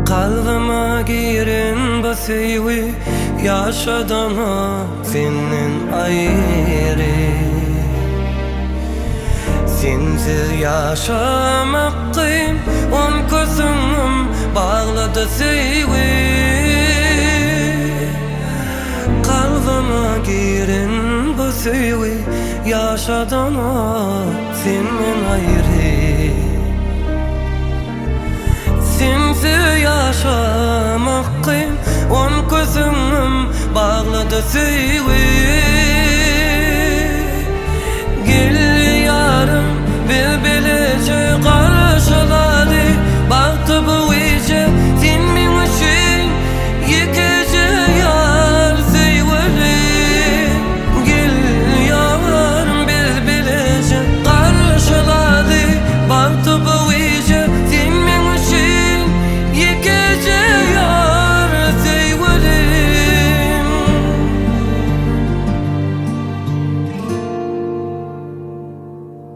Kalbıma girin bu sevgi, yaşadığım senin ayrı. Sensiz yaşamaktayım, on gözüm bağladı sevgi. Kalbıma girin bu sevgi, yaşadığım senin ayrı. Sensiz yaşamaktayım, on gözüm bağladı sevgi. Gel yarım, bil